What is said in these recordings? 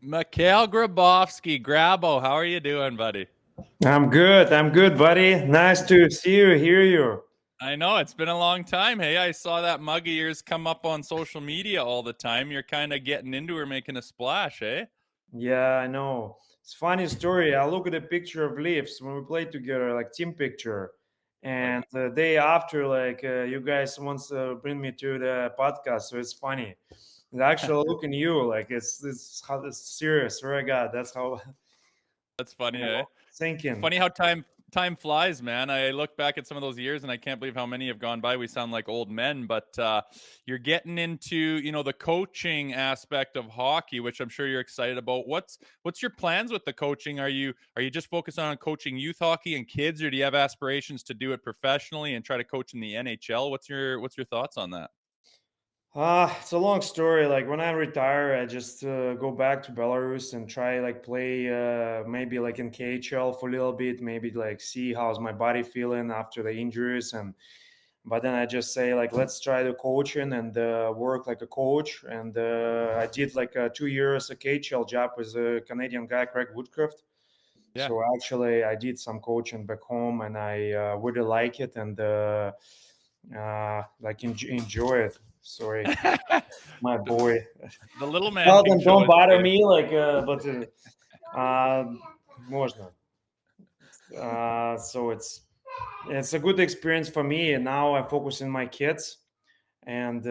Mikhail Grabovski, Grabo, how are you doing, buddy? I'm good. I'm good, buddy. Nice to see you, hear you. I know it's been a long time. Hey, I saw that mug of yours come up on social media all the time. You're kind of getting into her, making a splash, eh? Yeah, I know. It's funny story. I look at a picture of Leafs when we played together, like team picture, Right. and the day after, you guys wants to bring me to the podcast, so it's funny. The actual look in you, like it's how it's serious. Swear to God, that's how That's funny, you eh? know, thinking. Funny how time flies, man. I look back at some of those years and I can't believe how many have gone by. We sound like old men, but you're getting into, the coaching aspect of hockey, which I'm sure you're excited about. What's your plans with the coaching? Are you just focused on coaching youth hockey and kids, or do you have aspirations to do it professionally and try to coach in the NHL? What's your thoughts on that? It's a long story. Like when I retire, I just go back to Belarus and try like play maybe like in KHL for a little bit, maybe like see how's my body feeling after the injuries. And but then I just say like let's try the coaching and work like a coach. And I did like 2 years a KHL job with a Canadian guy, Craig Woodcraft. Yeah. So actually, I did some coaching back home, and I really like it and enjoy it. Sorry, my boy. The little man Tell can them show don't us bother today. me, можно. So it's a good experience for me, and now I focus on my kids and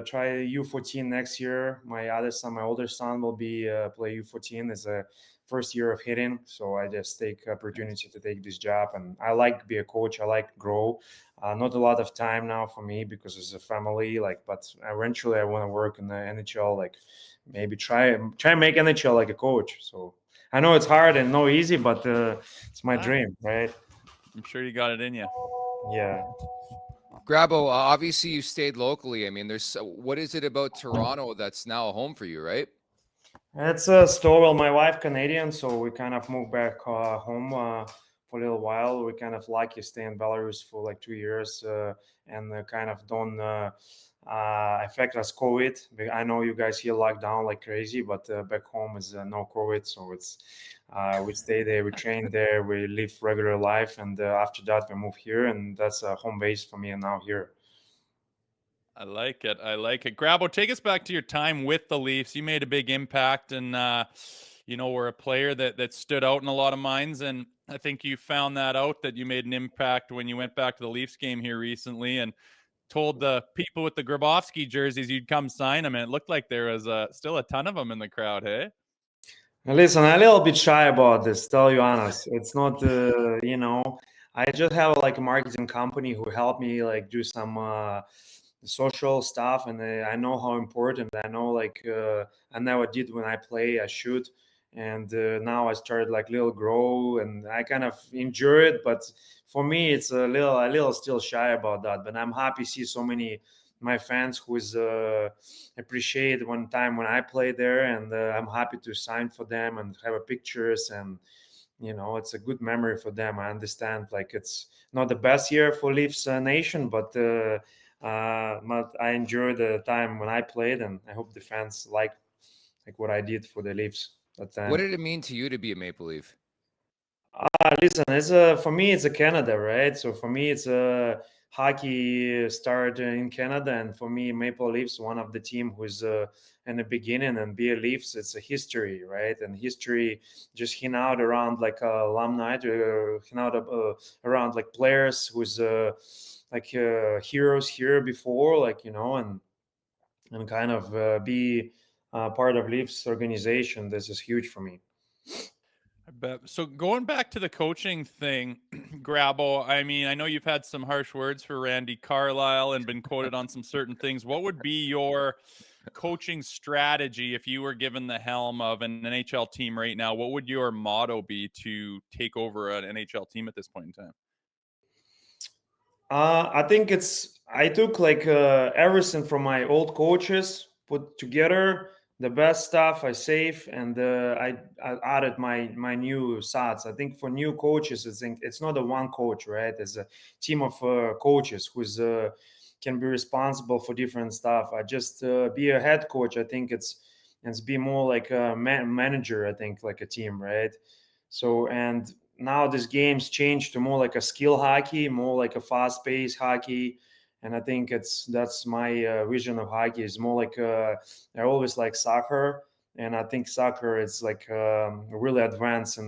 try U14 next year. My other son, my older son, will be play U14 as a first year of hitting. So I just take opportunity to take this job, and I like to be a coach. I like grow. Not a lot of time now for me because it's a family. But eventually I want to work in the NHL. Like maybe try and make NHL like a coach. So I know it's hard and no easy, but it's my Ah, dream, right? I'm sure you got it in you. Yeah. Grabo, obviously you stayed locally. I mean, what is it about Toronto that's now a home for you, right? It's a store. Well, my wife Canadian, so we kind of moved back home for a little while. We kind of lucky stay in Belarus for like 2 years and kind of don't affect us COVID. I know you guys here locked down like crazy, but back home is no COVID, so it's we stay there, we train there, we live regular life, and after that we move here, and that's a home base for me now here. I like it. I like it. Grabo, take us back to your time with the Leafs. You made a big impact, and were a player that stood out in a lot of minds. And I think you found that out that you made an impact when you went back to the Leafs game here recently and told the people with the Grabovski jerseys you'd come sign them. And it looked like there was still a ton of them in the crowd. Hey. Listen, I'm a little bit shy about this, tell you honest. It's not, I just have like a marketing company who helped me like do some social stuff, and I know how important. I know I never did when I play. I should, and now I started like little grow, and I kind of enjoy it. But for me, it's a little still shy about that. But I'm happy to see so many my fans who is appreciate one time when I played there, and I'm happy to sign for them and have a pictures, and it's a good memory for them. I understand like it's not the best year for Leafs Nation, but I enjoyed the time when I played, and I hope the fans like what I did for the Leafs that What time. did it mean to you to be a Maple Leaf? Listen, for me it's a Canada, right? So for me it's a hockey start in Canada, and for me Maple Leafs one of the team who's in the beginning, and be a Leafs it's a history, right? And history just hang out around like alumni, hang out around like players who's heroes here before, and kind of be part of Leafs organization. This is huge for me. I bet. So going back to the coaching thing, Grabo, I mean, I know you've had some harsh words for Randy Carlyle and been quoted on some certain things. What would be your coaching strategy if you were given the helm of an NHL team right now? What would your motto be to take over an NHL team at this point in time? I think I took like everything from my old coaches, put together the best stuff I save, and I added my new thoughts. I think for new coaches, I think it's not a one coach, right? It's a team of coaches who's can be responsible for different stuff. I just be a head coach. I think and be more like a manager, I think, like a team, right? So, and now this game's changed to more like a skill hockey, more like a fast-paced hockey. And I think that's my vision of hockey is more like I always like soccer, and I think soccer is like really advanced in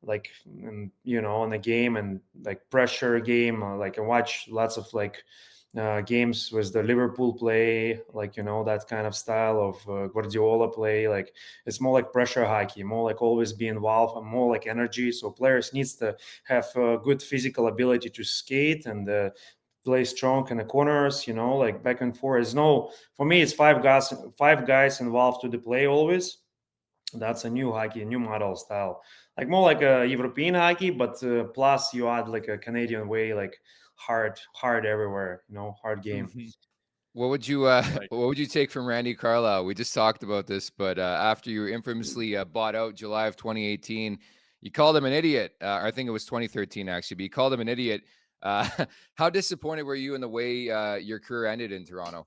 like in the game and like pressure game. Like I watch lots of like games with the Liverpool play, like that kind of style of Guardiola play. Like it's more like pressure hockey, more like always be involved, and more like energy. So players needs to have good physical ability to skate and play strong in the corners. Like back and forth. It's no for me. It's five guys involved to the play always. That's a new hockey, a new model style, like more like a European hockey, but plus you add like a Canadian way, like hard everywhere, hard game. Mhm. What would you I like what would you take from Randy Carlyle? We just talked about this, but after you were infamously bought out July of 2018, you called him an idiot. I think it was 2013 actually, but you called him an idiot. Uh, how disappointed were you in the way your career ended in Toronto?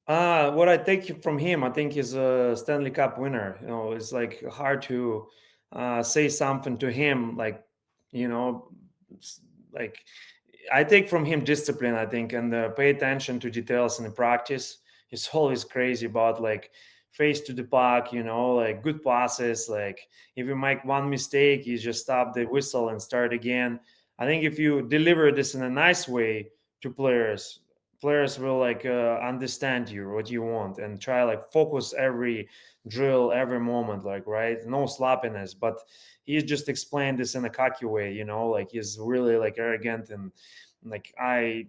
What I take from him, I think he's a Stanley Cup winner. It's like hard to say something to him, like you know, like I take from him discipline. I think and pay attention to details in the practice. He's always crazy about like face to the puck, like good passes. Like if you make one mistake, you just stop the whistle and start again. I think if you deliver this in a nice way to players will like understand you what you want and try like focus every drill every moment, like right, no sloppiness. But he just explained this in a cocky way, like he's really like arrogant. And like I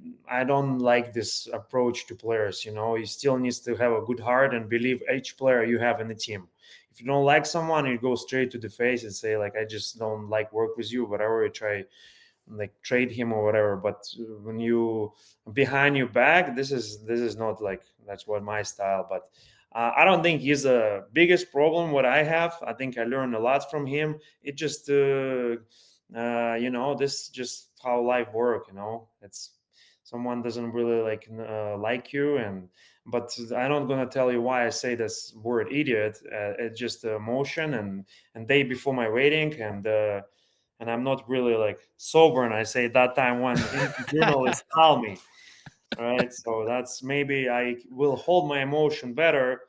don't like this approach to players. He still needs to have a good heart and believe each player you have in the team. If you don't like someone, you go straight to the face and say like I just don't like work with you, whatever. You try like trade him or whatever. But when you behind your back, this is not like that's what my style. But I don't think he's the biggest problem what I have. I think I learned a lot from him. It just this just how life work. It's someone doesn't really like you. And but I'm not gonna tell you why I say this word idiot. It's just emotion and day before my wedding. And I'm not really like sober. And I say that time when journalists call me, right? So that's maybe I will hold my emotion better,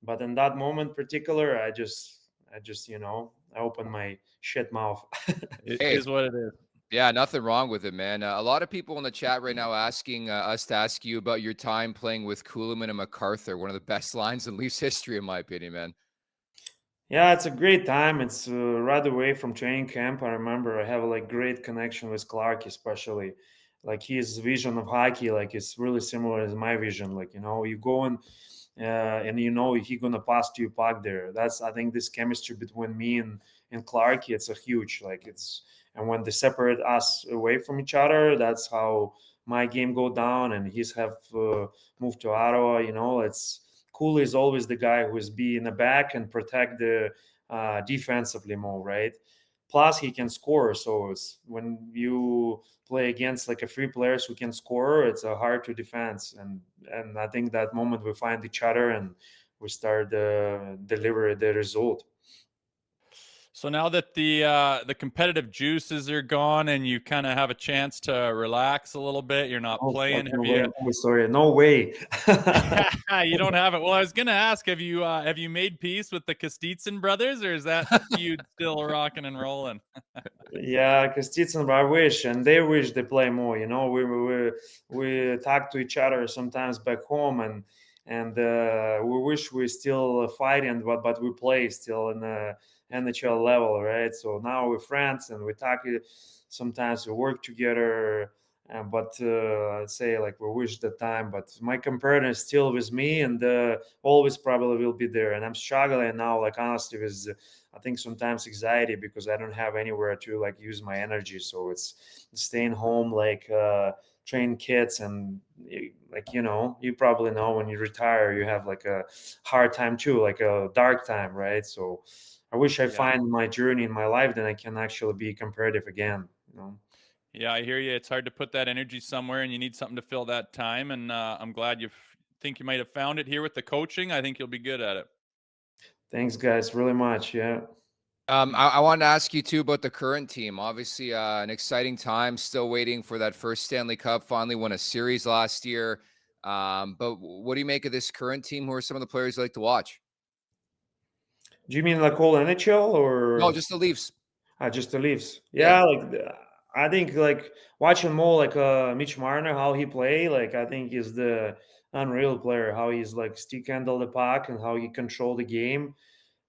but in that moment particular, I just I open my shit mouth. it Hey, is what it is. yeah, nothing wrong with it, man. A lot of people in the chat right now asking us to ask you about your time playing with Kuhlman and MacArthur. One of the best lines in Leafs history, in my opinion, man. Yeah, it's a great time. It's right away from training camp. I remember I have a like great connection with Clarke, especially like his vision of hockey. Like it's really similar as my vision. Like you go and he gonna pass to you puck there. That's I think this chemistry between me and Clarke. It's a huge like it's and when they separate us away from each other, that's how my game go down. And he's have moved to Ottawa. It's Cooley is always the guy who is be in the back and protect the defensively more, right? Plus, he can score. So when you play against like a three players who can score, it's hard to defense. And I think that moment we find each other and we start deliver the result. So now that the competitive juices are gone and you kind of have a chance to relax a little bit, you're not Oh, playing. fucking Have way! you? No, sorry, no way. You don't have it. Well, I was gonna ask, have you made peace with the Kostitsin brothers, or is that feud still rocking and rolling? Yeah, Kostitsin, I wish, and they wish they play more. We talk to each other sometimes back home, and we wish we still fighting, but we play still in the NHL level, right? So now we're friends and we talk. Sometimes we work together, but I'd say like we wish the time. But my competitor is still with me, and always probably will be there. And I'm struggling now, like honestly, with I think sometimes anxiety because I don't have anywhere to like use my energy. So it's staying home, like train kids, and like you probably know when you retire, you have like a hard time too, like a dark time, right? So I wish I Yeah. find my journey in my life, then I can actually be comparative again. Yeah, I hear you. It's hard to put that energy somewhere, and you need something to fill that time. And I'm glad you've think you might have found it here with the coaching. I think you'll be good at it. Thanks, guys, really much. Yeah. I wanted to ask you too about the current team. Obviously, an exciting time. Still waiting for that first Stanley Cup. Finally won a series last year. But what do you make of this current team? Who are some of the players you like to watch? Do you mean like whole NHL or No, just the Leafs. Just the Leafs? Yeah, I think like watching more like Mitch Marner, how he play. Like I think is the unreal player. How he's like stick handle the puck and how he control the game.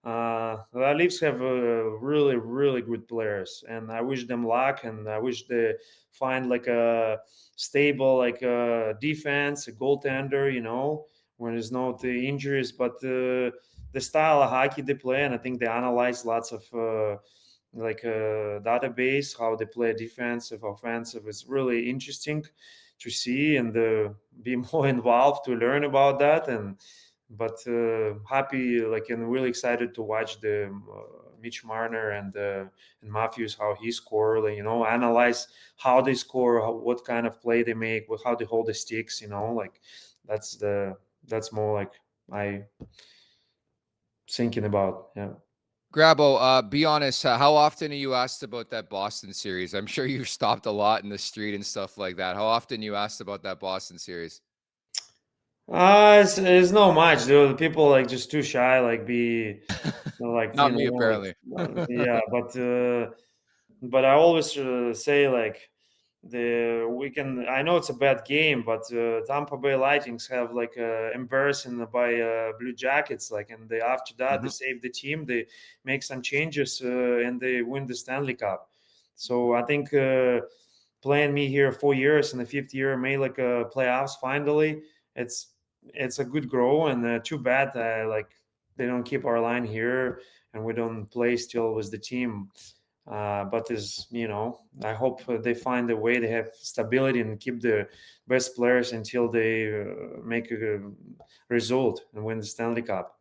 The Leafs have really, really good players, and I wish them luck. And I wish they find like a stable, like a defense, a goaltender. When there's no the injuries, but the style of hockey they play, and I think they analyze lots of database how they play defensive, offensive. It's really interesting to see and be more involved to learn about that but happy and really excited to watch the Mitch Marner and Matthews how he score, analyze how they score, what kind of play they make, how they hold the sticks, that's more like I thinking about. Yeah. Grabo, be honest, how often are you asked about that Boston series? I'm sure you've stopped a lot in the street and stuff like that. How often you asked about that Boston series? It's not much, dude. People just too shy, Not me, apparently. Yeah, but I always say I know it's a bad game, but Tampa Bay Lightnings have embarrassing by Blue Jackets, and after that they save the team, they make some changes and they win the Stanley Cup. So I think playing me here 4 years and the fifth year made playoffs finally. It's a good grow, and too bad they don't keep our line here and we don't play still with the team. But I hope they find a way. They have stability and keep the best players until they make a result and win the Stanley Cup.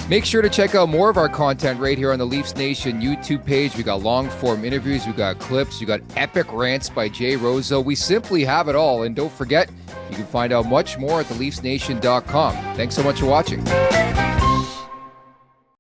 Make sure to check out more of our content right here on the Leafs Nation YouTube page. We got long form interviews, we got clips, we got epic rants by Jay Rosehill. We simply have it all. And don't forget, you can find out much more at theleafsnation.com. Thanks so much for watching.